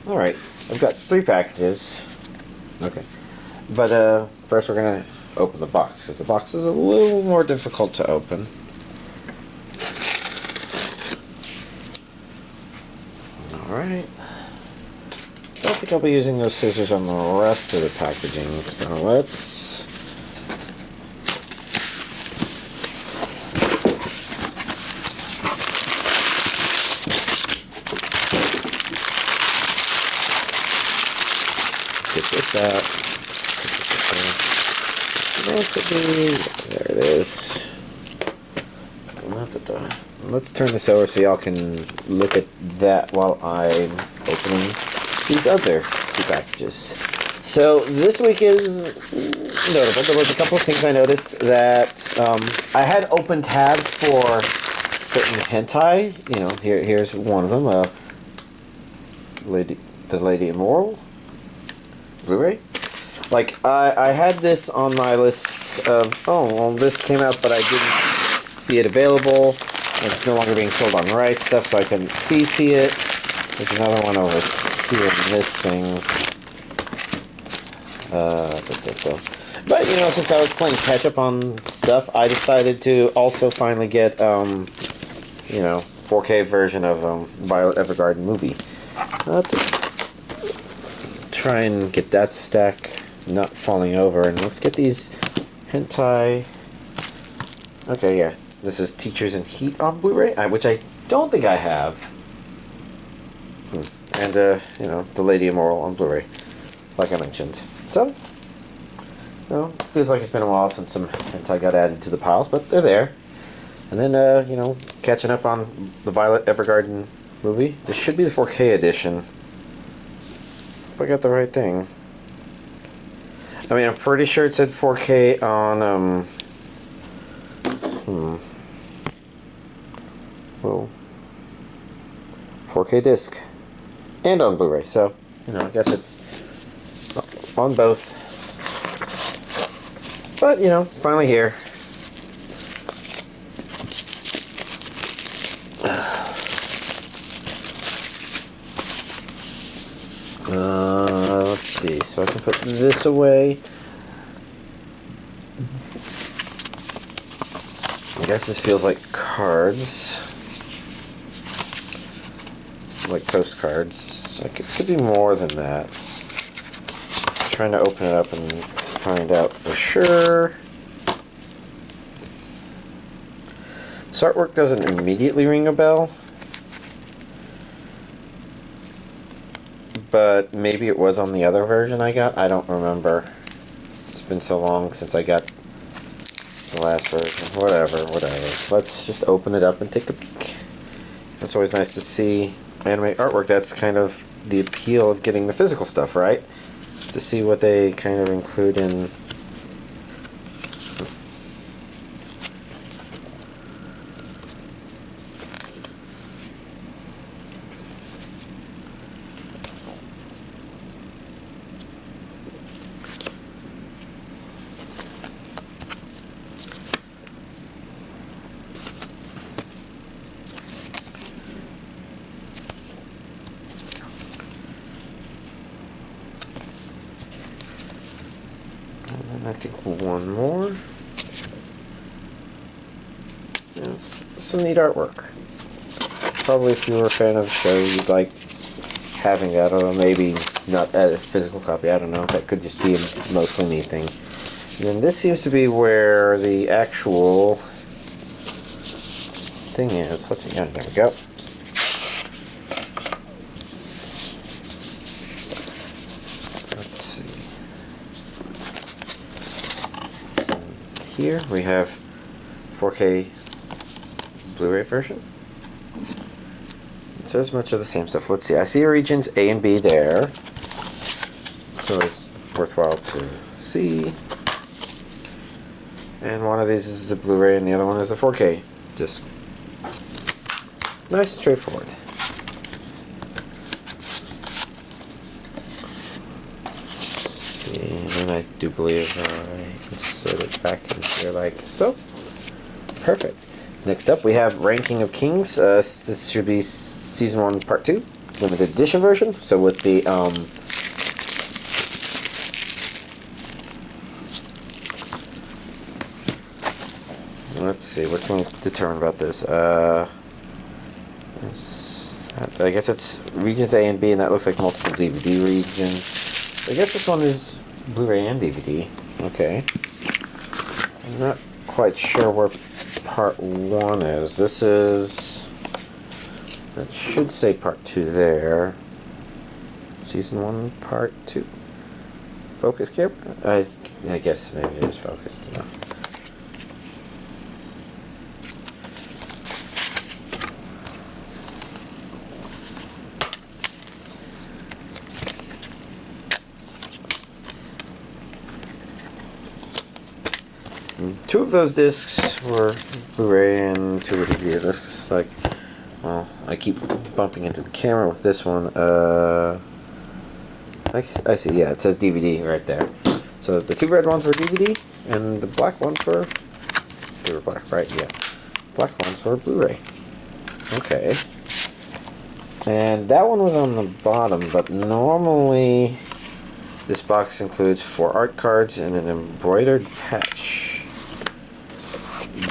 Alright, I've got 3 packages. Okay. But first we're going to open the box, because the box is a little more difficult to open. Alright. Don't think I'll be using those scissors on the rest of the packaging, so let's... get this out. There it is. Let's turn this over so y'all can look at that while I'm opening these other 2 packages. So this week is notable. There was a couple of things I noticed that I had open tabs for certain hentai. You know, here's one of them. The Lady Immoral Blu-ray. Like, I had this on my list of, oh, well, this came out, but I didn't see it available. It's no longer being sold on Right Stuff, so I couldn't see it. There's another one over here in this thing. But, you know, since I was playing catch-up on stuff, I decided to also finally get, you know, 4K version of Violet Evergarden movie. Try and get that stack not falling over, and let's get these hentai. Okay, yeah, this is Teachers in Heat on Blu-ray, which I don't think I have. And you know, The Lady Immoral on Blu-ray, like I mentioned. So, you know, feels like it's been a while since some hentai got added to the piles, but they're there. And then you know, catching up on the Violet Evergarden movie. This should be the 4K edition. If I got the right thing. I mean, I'm pretty sure it said 4K on, whoa. 4K disc. And on Blu-ray, so, you know, I guess it's on both. But, you know, finally here. Let's see, so I can put this away. I guess this feels like cards. Like postcards. Like it could be more than that. Trying to open it up and find out for sure. This artwork doesn't immediately ring a bell. But maybe it was on the other version I got. I don't remember. It's been so long since I got the last version. Whatever. Let's just open it up and take a peek. It's always nice to see anime artwork. That's kind of the appeal of getting the physical stuff, right? To see what they kind of include in. I think one more. Yeah, some neat artwork. Probably if you were a fan of the show, you'd like having that, although maybe not a physical copy. I don't know. That could just be a mostly me thing. And then this seems to be where the actual thing is. Let's see. Yeah, there we go. Here we have 4K Blu-ray version. It says much of the same stuff. Let's see. I see regions A and B there, so it's worthwhile to see. And one of these is the Blu-ray, and the other one is the 4K. Just nice and straightforward. And I do believe I can set it back in here like so. Perfect. Next up we have Ranking of Kings. This should be Season 1 Part 2. limited edition version. So with the let's see, which one's determined about this? I guess it's regions A and B, and that looks like multiple DVD regions. I guess this one is Blu-ray and DVD. Okay. I'm not quite sure where part 1 is. This is... that should say part 2 there. Season 1, part 2. Focus camera? I guess maybe it is focused enough. Two of those discs were Blu-ray and 2 were DVD. Looks like, well, I keep bumping into the camera with this one. I see, yeah, it says DVD right there. So the 2 red ones were DVD, and the black ones were, they were black, right? Yeah. Black ones were Blu-ray. Okay. And that one was on the bottom, but normally this box includes 4 art cards and an embroidered patch.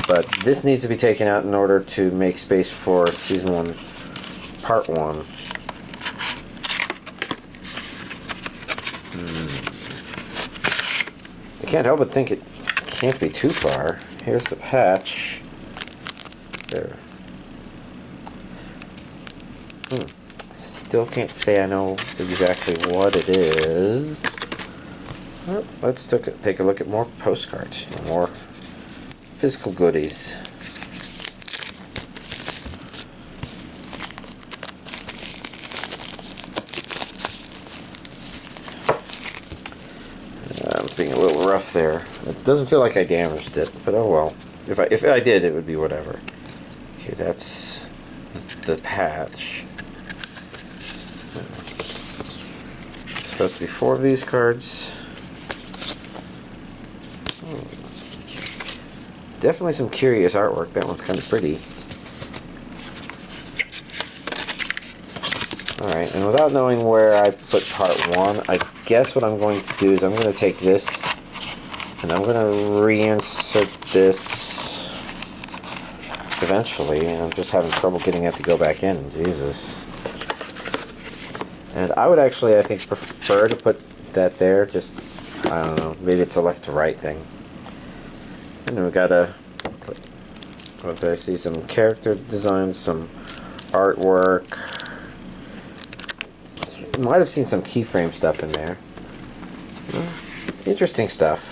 But this needs to be taken out in order to make space for Season 1, Part 1. I can't help but think it can't be too far. Here's the patch. There. Still can't say I know exactly what it is. Well, let's take a look at more postcards. More physical goodies. I'm being a little rough there. It doesn't feel like I damaged it, but oh well. If I did, it would be whatever. Okay, that's the patch. Supposed to be 4 of these cards. Definitely some curious artwork. That one's kind of pretty. Alright, and without knowing where I put part 1, I guess what I'm going to do is I'm going to take this and I'm going to reinsert this eventually, and I'm just having trouble getting it to go back in. Jesus. And I would actually, I think, prefer to put that there. Just, I don't know, maybe it's a left to right thing. And then we got what did I see? Some character designs, some artwork. Might have seen some keyframe stuff in there. Interesting stuff.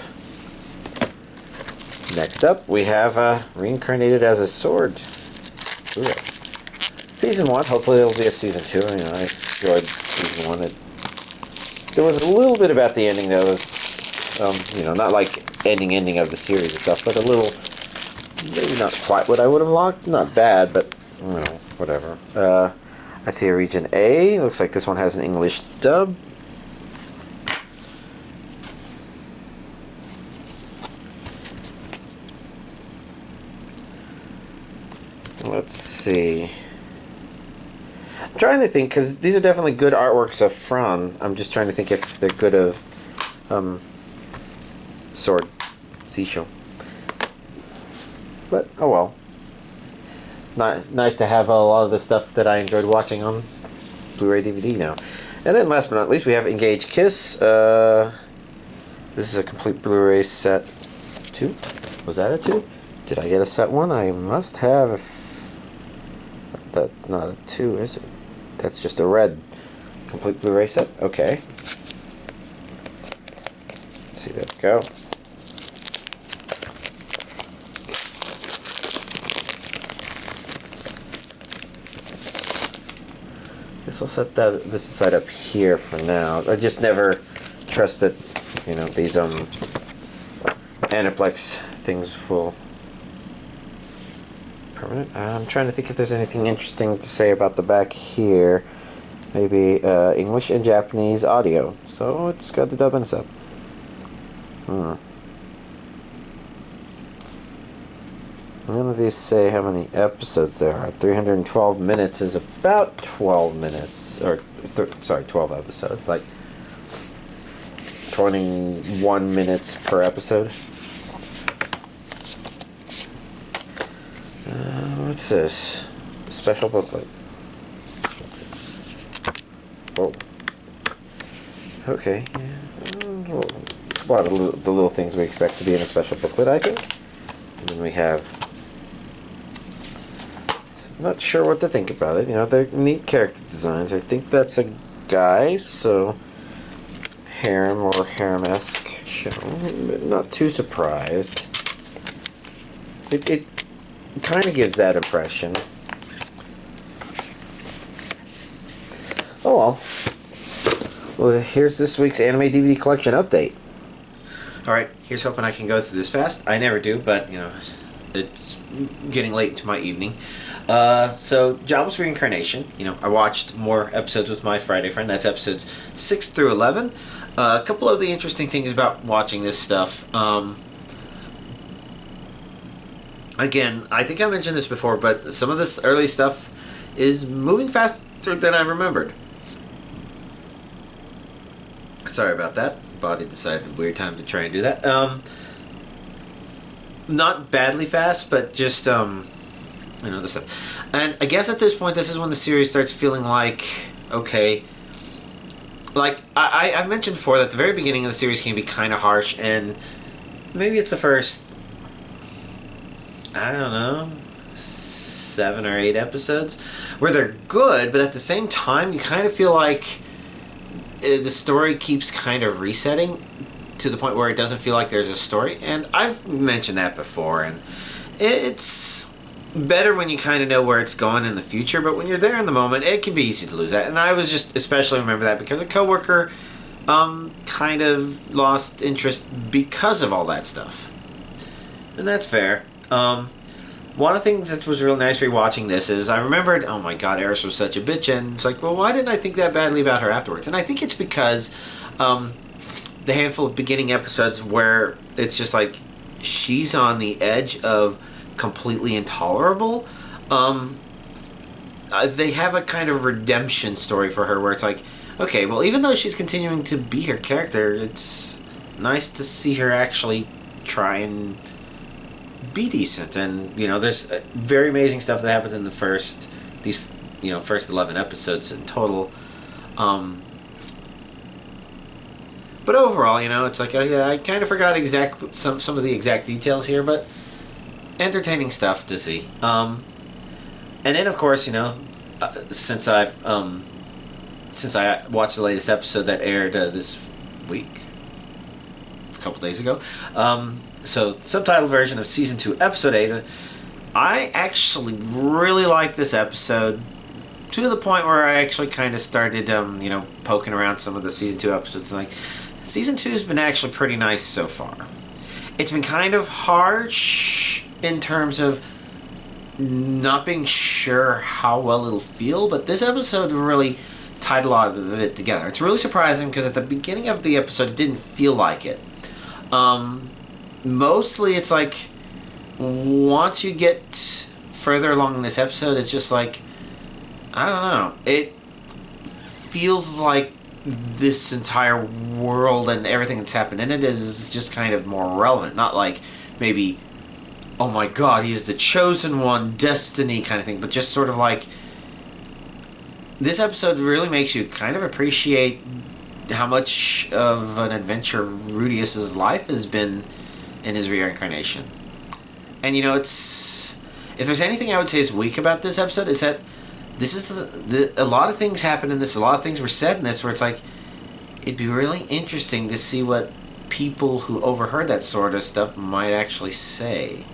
Next up, we have Reincarnated as a Sword Blu-ray. Season 1, hopefully there will be a Season 2. You know, I enjoyed Season 1. There was a little bit about the ending that was, you know, not like ending of the series and stuff, but a little, maybe not quite what I would have liked. Not bad, but, you know, whatever. I see a region A. Looks like this one has an English dub. Let's see. I'm trying to think, because these are definitely good artworks of Fran. I'm just trying to think if they're good of Sword Seashell. But, oh well. Nice to have a lot of the stuff that I enjoyed watching on Blu-ray DVD now. And then last but not least, we have Engage Kiss. This is a complete Blu-ray set 2. Was that a 2? Did I get a set 1? I must have. That's not a 2, is it? That's just a red complete Blu-ray set. Okay. See that go. Guess I'll set this aside up here for now. I just never trust that, you know, these Aniplex things will permanent. I'm trying to think if there's anything interesting to say about the back here. Maybe English and Japanese audio. So it's got the dub and sub. None of these say how many episodes there are. 312 minutes is about 12 minutes, or 12 episodes. Like 21 minutes per episode. What's this? Special booklet. Oh. Okay. Yeah. A lot of the little things we expect to be in a special booklet, I think. And then we have... I'm not sure what to think about it. You know, they're neat character designs. I think that's a guy, so... harem or harem-esque show. But not too surprised. It kind of gives that impression. Oh well. Well, here's this week's anime DVD collection update. Alright, here's hoping I can go through this fast. I never do, but, you know, it's getting late into my evening. So, Jobless Reincarnation. You know, I watched more episodes with my Friday friend. That's episodes 6 through 11. A couple of the interesting things about watching this stuff. Again, I think I mentioned this before, but some of this early stuff is moving faster than I remembered. Sorry about that. Body decided weird time to try and do that. Not badly fast, but just, you know, this stuff. And I guess at this point, this is when the series starts feeling like, okay, like, I mentioned before that the very beginning of the series can be kind of harsh, and maybe it's the first, I don't know, 7 or 8 episodes, where they're good, but at the same time, you kind of feel like the story keeps kind of resetting to the point where it doesn't feel like there's a story. And I've mentioned that before, and it's better when you kind of know where it's going in the future, but when you're there in the moment, it can be easy to lose that. And I was just especially remember that because a coworker kind of lost interest because of all that stuff. And that's fair. One of the things that was real nice rewatching this is I remembered, oh my god, Eris was such a bitch, and it's like, well, why didn't I think that badly about her afterwards? And I think it's because the handful of beginning episodes where it's just like she's on the edge of completely intolerable, they have a kind of redemption story for her where it's like, okay, well, even though she's continuing to be her character, it's nice to see her actually try and be decent. And, you know, there's very amazing stuff that happens in the first 11 episodes in total. But overall, you know, it's like, I kind of forgot some of the exact details here, but entertaining stuff to see. And then, of course, you know, since I watched the latest episode that aired this week, a couple days ago, so subtitle version of season 2, episode 8, I actually really like this episode to the point where I actually kind of started, you know, poking around some of the season 2 episodes. Like, season 2 has been actually pretty nice so far. It's been kind of harsh in terms of not being sure how well it'll feel, but this episode really tied a lot of it together. It's really surprising because at the beginning of the episode it didn't feel like it. Mostly it's like once you get further along in this episode, it's just like, I don't know, it feels like this entire world and everything that's happened in it is just kind of more relevant. Not like maybe, oh my god, he's the chosen one, destiny kind of thing, but just sort of like, this episode really makes you kind of appreciate how much of an adventure Rudius's life has been in his reincarnation. And, you know, it's, if there's anything I would say is weak about this episode, it's that this is a lot of things happen in this, a lot of things were said in this where it's like, it'd be really interesting to see what people who overheard that sort of stuff might actually say.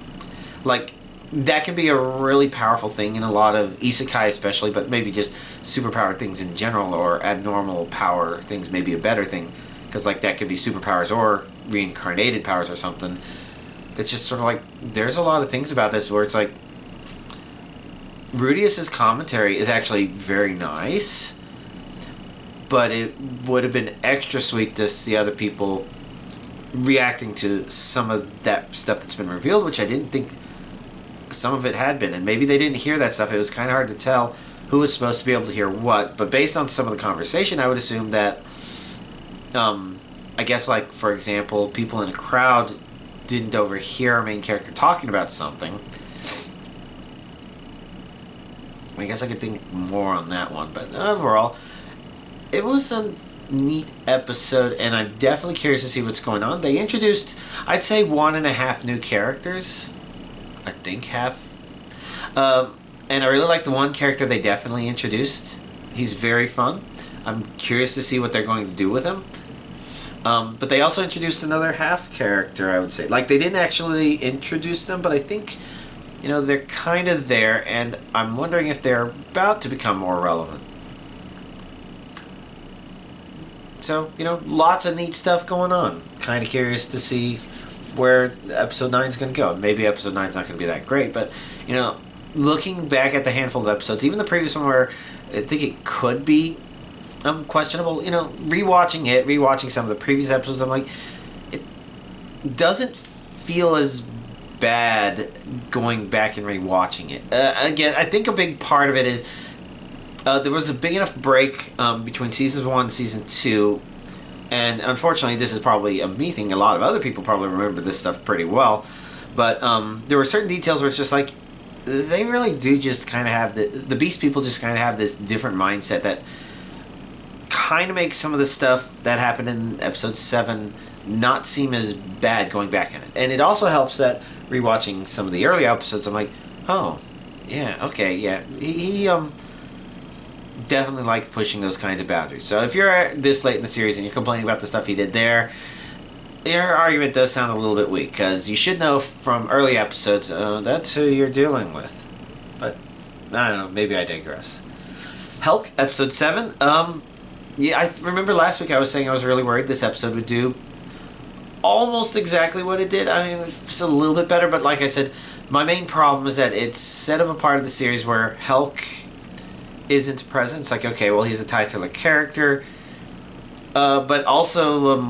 Like, that can be a really powerful thing in a lot of isekai especially, but maybe just superpowered things in general, or abnormal power things may be a better thing, because like that could be superpowers or reincarnated powers or something. It's just sort of like, there's a lot of things about this where it's like, Rudius's commentary is actually very nice, but it would have been extra sweet to see other people reacting to some of that stuff that's been revealed, which I didn't think some of it had been, and maybe they didn't hear that stuff. It was kind of hard to tell who was supposed to be able to hear what, but based on some of the conversation, I would assume that, I guess, like, for example, people in a crowd didn't overhear our main character talking about something. I guess I could think more on that one, but overall, it was a neat episode, and I'm definitely curious to see what's going on. They introduced, I'd say, 1.5 new characters. I think half. And I really like the one character they definitely introduced. He's very fun. I'm curious to see what they're going to do with him. But they also introduced another half character, I would say. Like, they didn't actually introduce them, but I think, you know, they're kind of there, and I'm wondering if they're about to become more relevant. So, you know, lots of neat stuff going on. Kind of curious to see where episode 9 is going to go. Maybe episode 9 is not going to be that great, but, you know, looking back at the handful of episodes, even the previous one where I think it could be questionable, you know, rewatching some of the previous episodes, I'm like, it doesn't feel as bad going back and rewatching it. Again, I think a big part of it is there was a big enough break between seasons 1 and season 2, and unfortunately this is probably a me thing. A lot of other people probably remember this stuff pretty well, but there were certain details where it's just like, they really do just kind of have the Beast people just kind of have this different mindset that kind of makes some of the stuff that happened in episode 7 not seem as bad going back in it. And it also helps that rewatching some of the early episodes, I'm like, oh, yeah, okay, yeah. He definitely liked pushing those kinds of boundaries. So if you're this late in the series and you're complaining about the stuff he did there, your argument does sound a little bit weak, because you should know from early episodes that's who you're dealing with. But I don't know, maybe I digress. Hulk, episode 7. Yeah, I remember last week I was saying I was really worried this episode would do almost exactly what it did. I mean, it's a little bit better, but like I said, my main problem is that it's set up a part of the series where Hulk isn't present. It's like, okay, well, he's a titular character, but also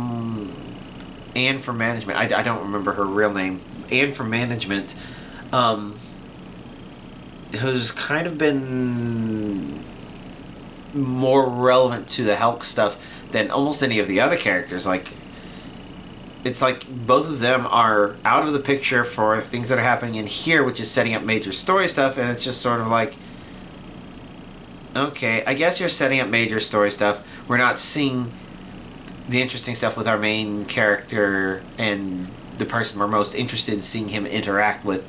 Anne from Management, I don't remember her real name, Anne from Management, who's kind of been more relevant to the Hulk stuff than almost any of the other characters. Like, it's like both of them are out of the picture for things that are happening in here, which is setting up major story stuff, and it's just sort of like, okay, I guess you're setting up major story stuff. We're not seeing the interesting stuff with our main character and the person we're most interested in seeing him interact with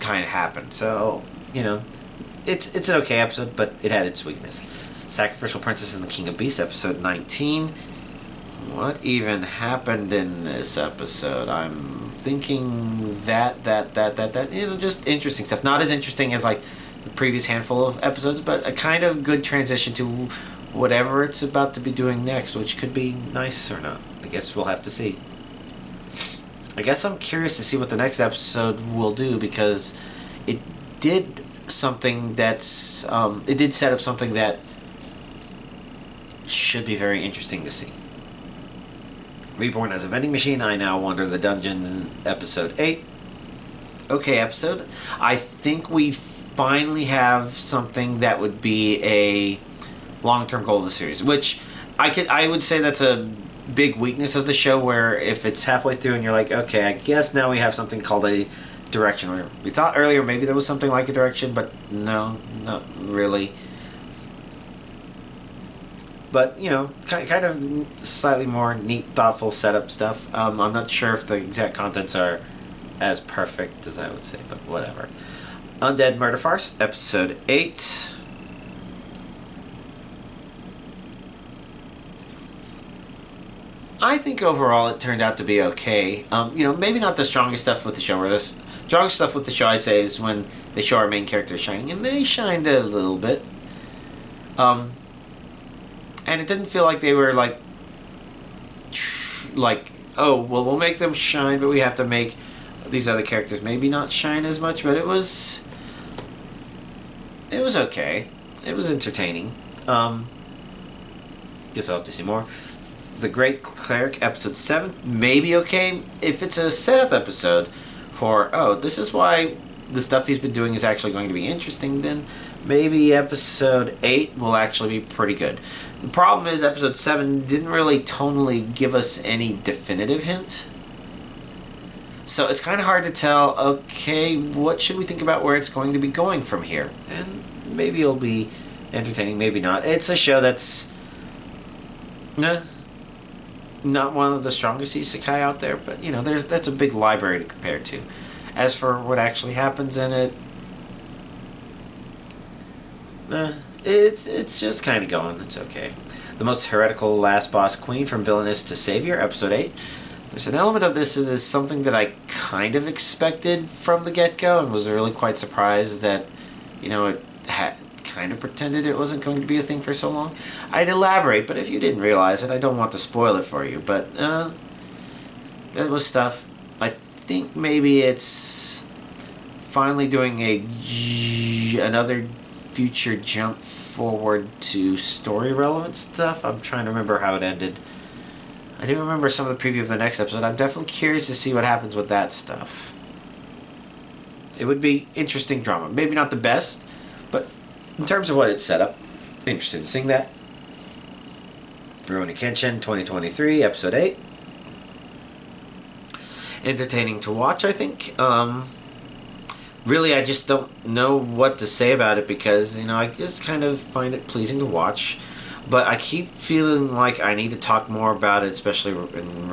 kind of happen. So, you know, it's an okay episode, but it had its weakness. Sacrificial Princess and the King of Beasts, episode 19. What even happened in this episode? I'm thinking that, you know, just interesting stuff. Not as interesting as, like, the previous handful of episodes, but a kind of good transition to whatever it's about to be doing next, which could be nice or not. I guess we'll have to see. I guess I'm curious to see what the next episode will do, because it did something that's it did set up something that should be very interesting to see. Reborn as a Vending Machine, I Now Wander the Dungeons, episode 8. Okay episode. I think we finally have something that would be a long-term goal of the series, which I would say that's a big weakness of the show, where if it's halfway through and you're like, okay, I guess now we have something called a direction. Where we thought earlier maybe there was something like a direction, but no, not really. But, you know, kind of slightly more neat, thoughtful setup stuff. I'm not sure if the exact contents are as perfect as I would say, but whatever. Undead Murder Farce, episode 8. I think overall it turned out to be okay. You know, maybe not the strongest stuff with the show. Where the strongest stuff with the show, I say, is when they show our main character shining, and they shined a little bit. And it didn't feel like they were like, oh, well, we'll make them shine, but we have to make these other characters maybe not shine as much. But it was okay. It was entertaining. Guess I'll have to see more. The Great Cleric, episode 7, maybe okay if it's a setup episode for, oh, this is why the stuff he's been doing is actually going to be interesting, then maybe episode 8 will actually be pretty good. The problem is episode 7 didn't really tonally give us any definitive hint. So it's kind of hard to tell, okay, what should we think about where it's going to be going from here? And maybe it'll be entertaining, maybe not. It's a show that's not one of the strongest isekai out there, but you know, that's a big library to compare to. As for what actually happens in it, it's just kind of going. It's okay. The most heretical last boss queen, from villainess to savior, episode 8. There's an element of this that is something that I kind of expected from the get-go, and was really quite surprised that, you know, it had kind of pretended it wasn't going to be a thing for so long. I'd elaborate, but if you didn't realize it, I don't want to spoil it for you. But that was stuff. I think maybe it's finally doing another future jump forward to story relevant stuff. I'm trying to remember how it ended. I do remember some of the preview of the next episode. I'm definitely curious to see what happens with that stuff. It would be interesting drama. Maybe not the best, but in terms of what it's set up, interested in seeing that. Rurouni Kenshin 2023, episode 8. Entertaining to watch, I think. Really, I just don't know what to say about it because, you know, I just kind of find it pleasing to watch. But I keep feeling like I need to talk more about it, especially in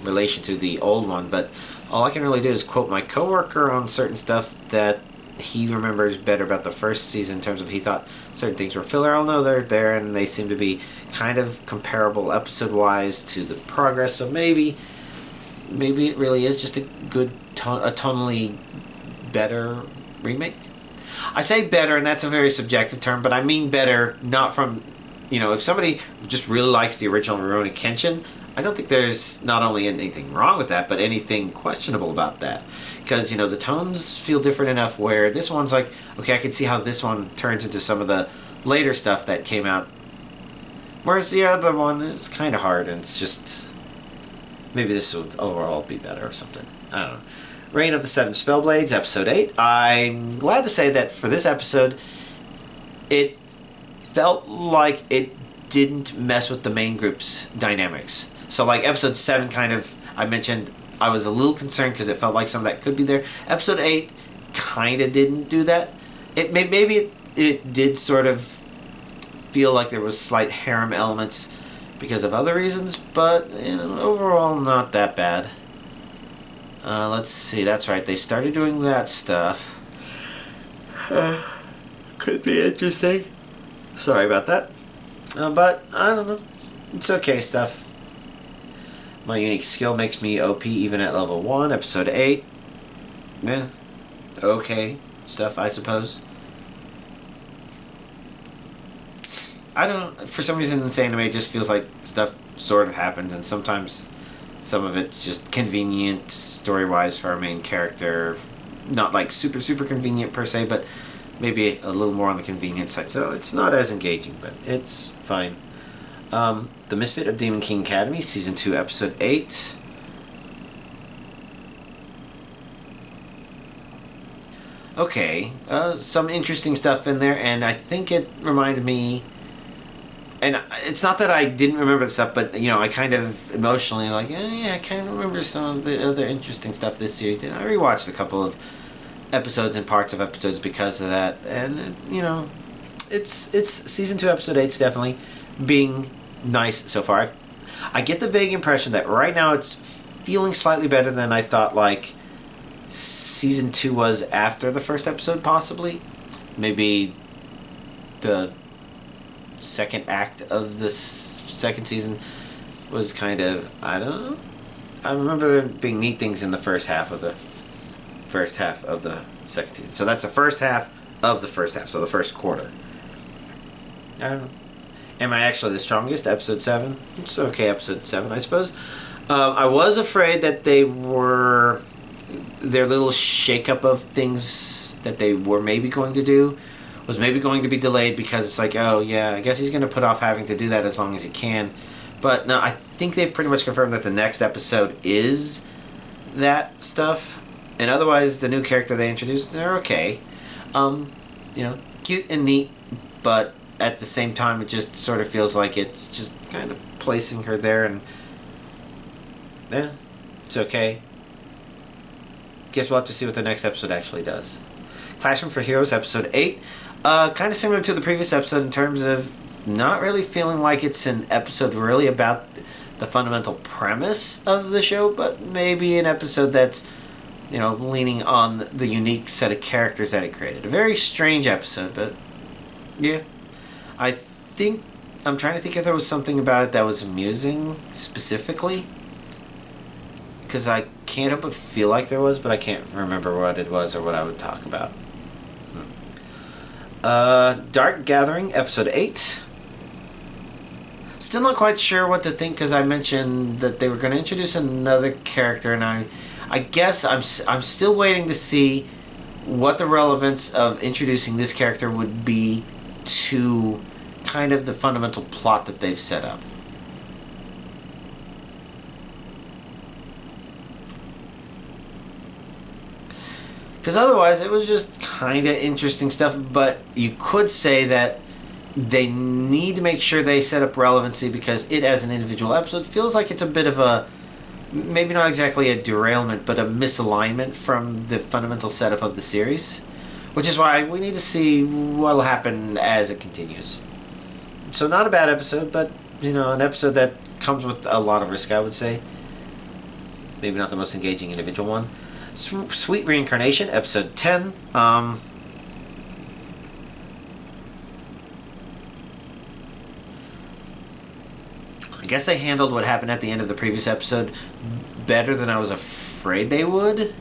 relation to the old one. But all I can really do is quote my coworker on certain stuff that he remembers better about the first season in terms of he thought certain things were filler. I'll know they're there, and they seem to be kind of comparable episode-wise to the progress. So maybe it really is just a good, a tonally better remake. I say better, and that's a very subjective term, but I mean better not from... You know, if somebody just really likes the original Rurouni Kenshin, I don't think there's not only anything wrong with that, but anything questionable about that. Because, you know, the tones feel different enough where this one's like, okay, I can see how this one turns into some of the later stuff that came out. Whereas the other one is kind of hard, and it's just... Maybe this would overall be better or something. I don't know. Reign of the Seven Spellblades, episode 8. I'm glad to say that for this episode, it felt like it didn't mess with the main group's dynamics. So like episode 7 kind of, I mentioned I was a little concerned because it felt like some of that could be there. Episode 8 kind of didn't do that. Maybe it did sort of feel like there was slight harem elements because of other reasons, but you know, overall not that bad. Let's see, that's right, they started doing that stuff. Could be interesting. Sorry about that. But, I don't know. It's okay stuff. My unique skill makes me OP even at level 1, episode 8. Yeah. Okay stuff, I suppose. I don't know. For some reason, this anime just feels like stuff sort of happens, and sometimes some of it's just convenient story-wise for our main character. Not like super, super convenient per se, but maybe a little more on the convenient side. So it's not as engaging, but it's fine. The Misfit of Demon King Academy, Season 2, Episode 8. Okay, some interesting stuff in there, and I think it reminded me... And it's not that I didn't remember the stuff, but, you know, I kind of emotionally like, yeah, I kind of remember some of the other interesting stuff this series did. I rewatched a couple of episodes and parts of episodes because of that, and you know, it's season 2 episode 8's definitely being nice so far. I get the vague impression that right now it's feeling slightly better than I thought like season 2 was after the first episode, possibly. Maybe the second act of the second season was kind of, I don't know. I remember there being neat things in the first half of the second season. So that's the first half of the first half, so the first quarter. I don't know. Am I actually the strongest? Episode 7? It's okay, episode 7, I suppose. I was afraid that their little shake-up of things that they were maybe going to do was maybe going to be delayed because it's like, oh yeah, I guess he's going to put off having to do that as long as he can. But no, I think they've pretty much confirmed that the next episode is that stuff. And otherwise, the new character they introduced, they're okay. You know, cute and neat, but at the same time, it just sort of feels like it's just kind of placing her there, and yeah, it's okay. Guess we'll have to see what the next episode actually does. Classroom for Heroes, episode 8. Kind of similar to the previous episode in terms of not really feeling like it's an episode really about the fundamental premise of the show, but maybe an episode that's, you know, leaning on the unique set of characters that it created. A very strange episode, but yeah. I think, I'm trying to think if there was something about it that was amusing specifically, because I can't help but feel like there was, but I can't remember what it was or what I would talk about. Dark Gathering, episode 8. Still not quite sure what to think, because I mentioned that they were going to introduce another character, and I guess I'm still waiting to see what the relevance of introducing this character would be to kind of the fundamental plot that they've set up. Because otherwise, it was just kind of interesting stuff, but you could say that they need to make sure they set up relevancy, because it, as an individual episode, feels like it's a bit of a, maybe not exactly a derailment, but a misalignment from the fundamental setup of the series. Which is why we need to see what will happen as it continues. So not a bad episode, but, you know, an episode that comes with a lot of risk, I would say. Maybe not the most engaging individual one. Sweet Reincarnation, episode 10. I guess they handled what happened at the end of the previous episode better than I was afraid they would.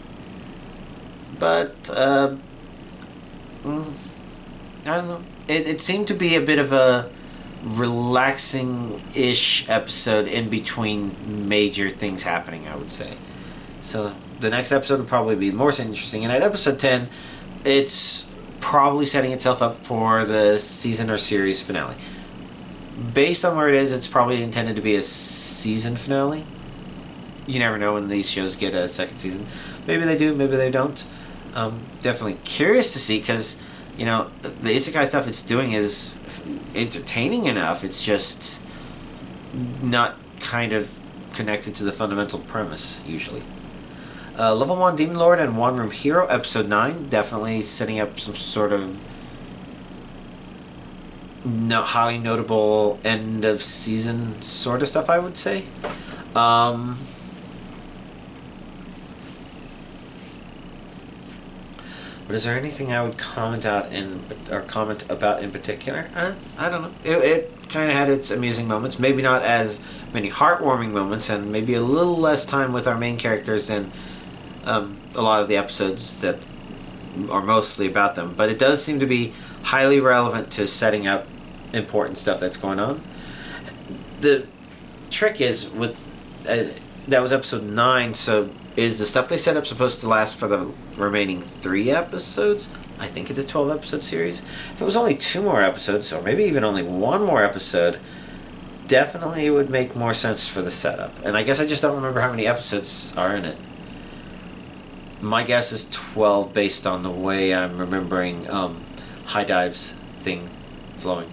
But, I don't know. It seemed to be a bit of a relaxing-ish episode in between major things happening, I would say. So the next episode would probably be more interesting. And at episode 10, it's probably setting itself up for the season or series finale. Based on where it is, it's probably intended to be a season finale. You never know when these shows get a second season. Maybe they do, maybe they don't. Definitely curious to see, because, you know, the isekai stuff it's doing is entertaining enough. It's just not kind of connected to the fundamental premise, usually. Level 1 Demon Lord and One Room Hero, episode 9. Definitely setting up some sort of highly notable end of season sort of stuff, I would say. But is there anything I would comment about in particular? I don't know. It kind of had its amusing moments. Maybe not as many heartwarming moments, and maybe a little less time with our main characters than a lot of the episodes that are mostly about them. But it does seem to be highly relevant to setting up important stuff that's going on. The trick is with that was episode 9, so is the stuff they set up supposed to last for the remaining 3 episodes? I think it's a 12-episode series. If it was only 2 more episodes, or maybe even only 1 more episode, definitely it would make more sense for the setup. And I guess I just don't remember how many episodes are in it. My guess is 12 based on the way I'm remembering High Dive's thing flowing.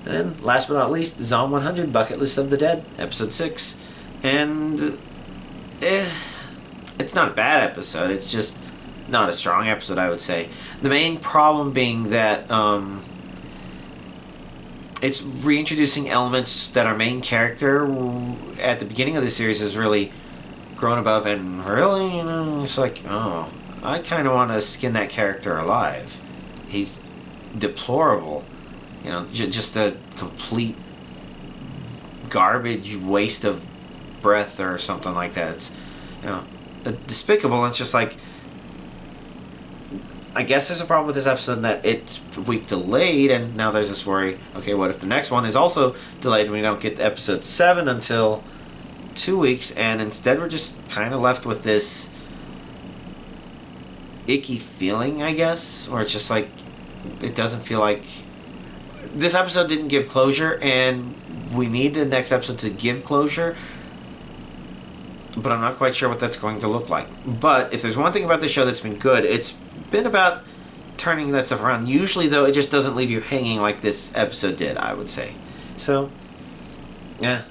And then, last but not least, Zom 100, Bucket List of the Dead, episode 6. And it's not a bad episode, it's just not a strong episode, I would say. The main problem being that it's reintroducing elements that our main character at the beginning of the series has really grown above, and really, you know, it's like, oh, I kind of want to skin that character alive. He's deplorable. You know, just a complete garbage waste of breath or something like that. It's, you know, despicable. And it's just like, I guess there's a problem with this episode in that it's a week delayed, and now there's this worry, okay, what if the next one is also delayed and we don't get episode 7 until 2 weeks, and instead we're just kind of left with this icky feeling, I guess, where it's just like, it doesn't feel like this episode didn't give closure, and we need the next episode to give closure, but I'm not quite sure what that's going to look like. But if there's one thing about the show that's been good, it's been about turning that stuff around. Usually, though, it just doesn't leave you hanging like this episode did, I would say. So, yeah.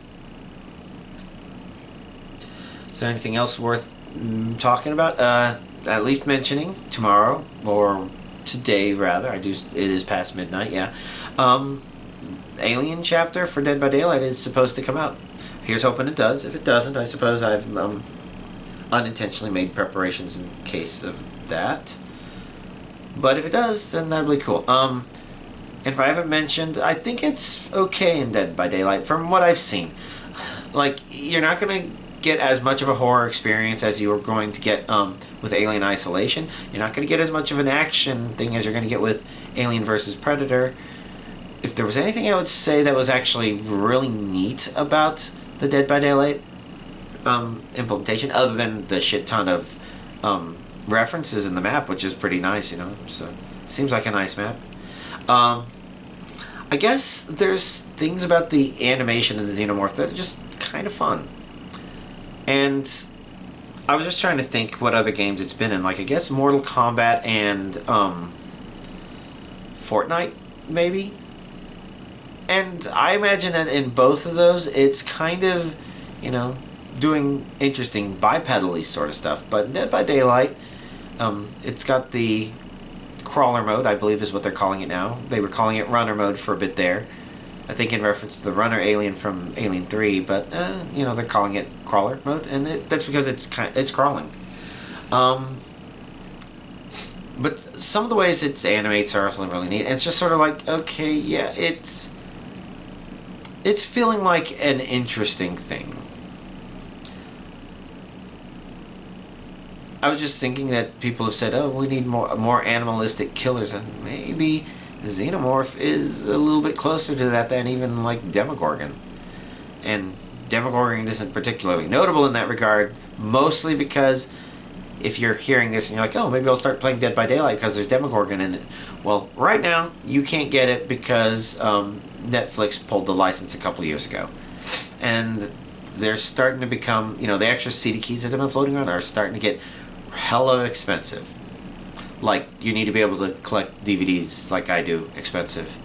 Is there anything else worth talking about? At least mentioning tomorrow, or today rather. It is past midnight, yeah. Alien chapter for Dead by Daylight is supposed to come out. Here's hoping it does. If it doesn't, I suppose I've unintentionally made preparations in case of that. But if it does, then that'd be cool. And if I haven't mentioned, I think it's okay in Dead by Daylight from what I've seen. Like, you're not going to get as much of a horror experience as you are going to get with Alien Isolation. You're not going to get as much of an action thing as you're going to get with Alien vs. Predator. If there was anything I would say that was actually really neat about the Dead by Daylight implementation, other than the shit ton of references in the map, which is pretty nice, you know, so seems like a nice map. I guess there's things about the animation of the Xenomorph that are just kind of fun. And I was just trying to think what other games it's been in. Like, I guess Mortal Kombat and Fortnite, maybe? And I imagine that in both of those, it's kind of, you know, doing interesting bipedally sort of stuff. But Dead by Daylight, it's got the crawler mode, I believe is what they're calling it now. They were calling it runner mode for a bit there. I think in reference to the runner alien from Alien 3, but, you know, they're calling it crawler mode, and that's because it's crawling. But some of the ways it animates are also really neat, and it's just sort of like, okay, yeah, it's feeling like an interesting thing. I was just thinking that people have said, oh, we need more animalistic killers, and maybe Xenomorph is a little bit closer to that than even like Demogorgon. And Demogorgon isn't particularly notable in that regard, mostly because if you're hearing this and you're like, oh, maybe I'll start playing Dead by Daylight because there's Demogorgon in it. Well, right now, you can't get it because Netflix pulled the license a couple years ago. And they're starting to become, you know, the extra CD keys that have been floating around are starting to get hella expensive. Like, you need to be able to collect DVDs like I do, expensive.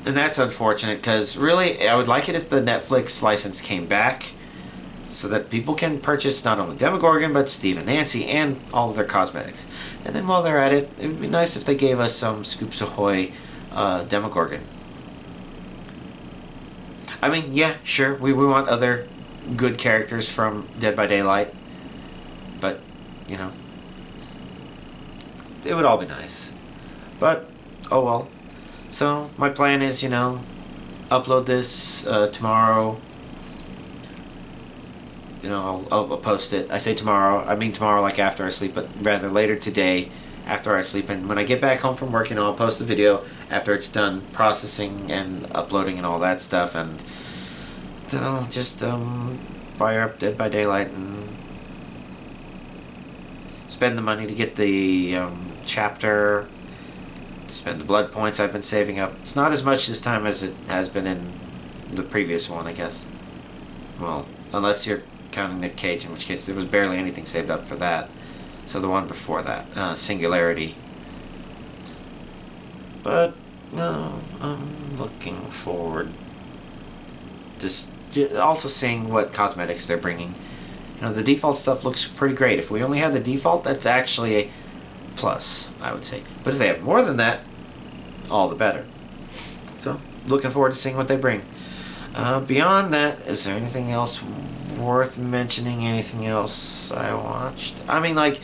And that's unfortunate, because really, I would like it if the Netflix license came back so that people can purchase not only Demogorgon, but Steve and Nancy and all of their cosmetics. And then while they're at it, it would be nice if they gave us some Scoops Ahoy Demogorgon. I mean, yeah, sure, we want other good characters from Dead by Daylight, but, you know, it would all be nice. But, oh well. So, my plan is, you know, upload this tomorrow. You know, I'll post it. I say tomorrow, I mean tomorrow like after I sleep, but rather later today after I sleep. And when I get back home from work, you know, I'll post the video after it's done processing and uploading and all that stuff. And then I'll just fire up Dead by Daylight and spend the money to get the chapter, spend the blood points I've been saving up. It's not as much this time as it has been in the previous one, I guess. Well, unless you're counting Nick Cage, in which case there was barely anything saved up for that. So the one before that, Singularity. But, no, I'm looking forward to also seeing what cosmetics they're bringing. You know, the default stuff looks pretty great. If we only had the default, that's actually a plus, I would say. But if they have more than that, all the better. So, looking forward to seeing what they bring. Beyond that, is there anything else worth mentioning? Anything else I watched? I mean, like,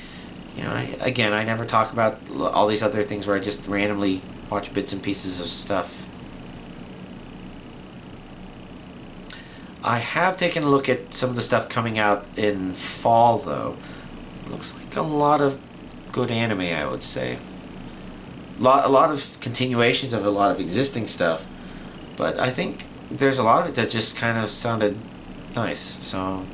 you know, I never talk about all these other things where I just randomly watch bits and pieces of stuff. I have taken a look at some of the stuff coming out in fall, though. Looks like a lot of good anime, I would say. A lot of continuations of a lot of existing stuff, but I think there's a lot of it that just kind of sounded nice, so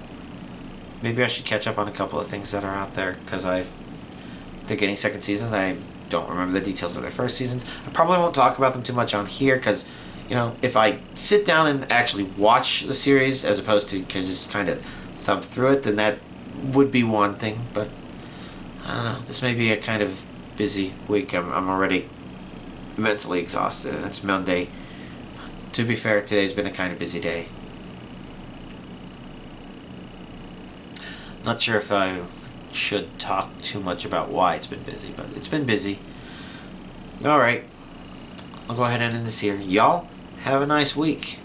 maybe I should catch up on a couple of things that are out there, because they're getting second seasons. I don't remember the details of their first seasons. I probably won't talk about them too much on here, because, if I sit down and actually watch the series as opposed to just kind of thumb through it, then that would be one thing. But I don't know. This may be a kind of busy week. I'm already mentally exhausted, and it's Monday. To be fair, today's been a kind of busy day. Not sure if I should talk too much about why it's been busy, but it's been busy. Alright, I'll go ahead and end this here. Y'all, have a nice week.